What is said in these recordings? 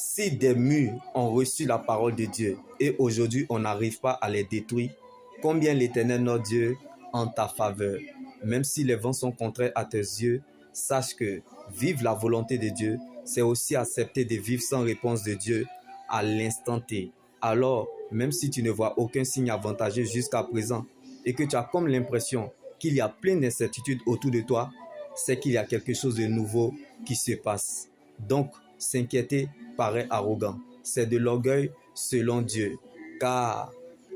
Si des murs ont reçu la parole de Dieu et aujourd'hui on n'arrive pas à les détruire, combien l'Éternel notre Dieu en ta faveur. Même si les vents sont contraires à tes yeux, sache que vivre la volonté de Dieu, c'est aussi accepter de vivre sans réponse de Dieu à l'instant T. Alors, même si tu ne vois aucun signe avantageux jusqu'à présent et que tu as comme l'impression qu'il y a plein d'incertitudes autour de toi, c'est qu'il y a quelque chose de nouveau qui se passe. Donc, s'inquiéter paraît arrogant. C'est de l'orgueil selon Dieu. Car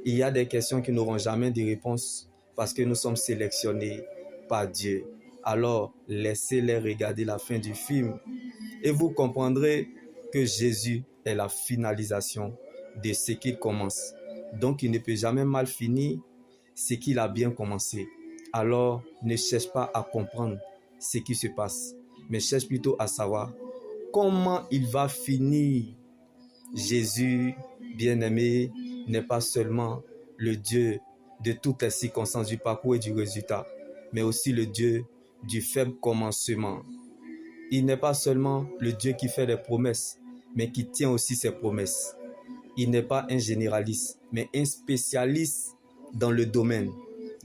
il y a des questions qui n'auront jamais de réponse parce que nous sommes sélectionnés par Dieu. Alors, laissez-les regarder la fin du film et vous comprendrez que Jésus est la finalisation de ce qu'il commence. Donc, il ne peut jamais mal finir ce qu'il a bien commencé. Alors, ne cherche pas à comprendre ce qui se passe, mais cherche plutôt à savoir comment il va finir. Jésus, bien-aimé, n'est pas seulement le Dieu de toutes les circonstances du parcours et du résultat, mais aussi le Dieu du faible commencement. Il n'est pas seulement le Dieu qui fait des promesses, mais qui tient aussi ses promesses. Il n'est pas un généraliste, mais un spécialiste dans le domaine.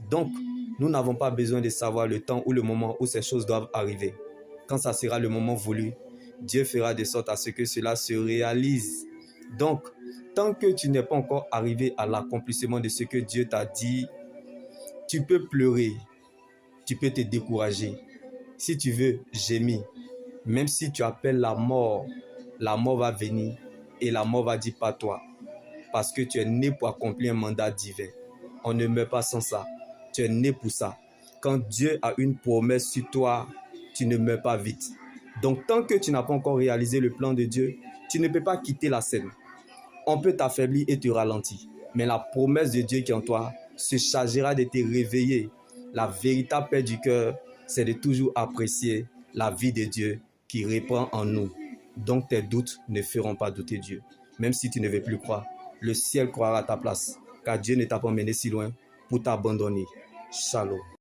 Donc, nous n'avons pas besoin de savoir le temps ou le moment où ces choses doivent arriver. Quand ça sera le moment voulu, Dieu fera de sorte à ce que cela se réalise. Donc, tant que tu n'es pas encore arrivé à l'accomplissement de ce que Dieu t'a dit, tu peux pleurer, tu peux te décourager. Si tu veux gémir, même si tu appelles la mort va venir et la mort va dire pas toi. Parce que tu es né pour accomplir un mandat divin. On ne meurt pas sans ça. Tu es né pour ça. Quand Dieu a une promesse sur toi, tu ne meurs pas vite. Donc tant que tu n'as pas encore réalisé le plan de Dieu, tu ne peux pas quitter la scène. On peut t'affaiblir et te ralentir. Mais la promesse de Dieu qui est en toi se chargera de te réveiller. La véritable paix du cœur, c'est de toujours apprécier la vie de Dieu qui reprend en nous. Donc tes doutes ne feront pas douter Dieu. Même si tu ne veux plus croire, le ciel croira à ta place. Car Dieu ne t'a pas mené si loin pour t'abandonner. Shalom.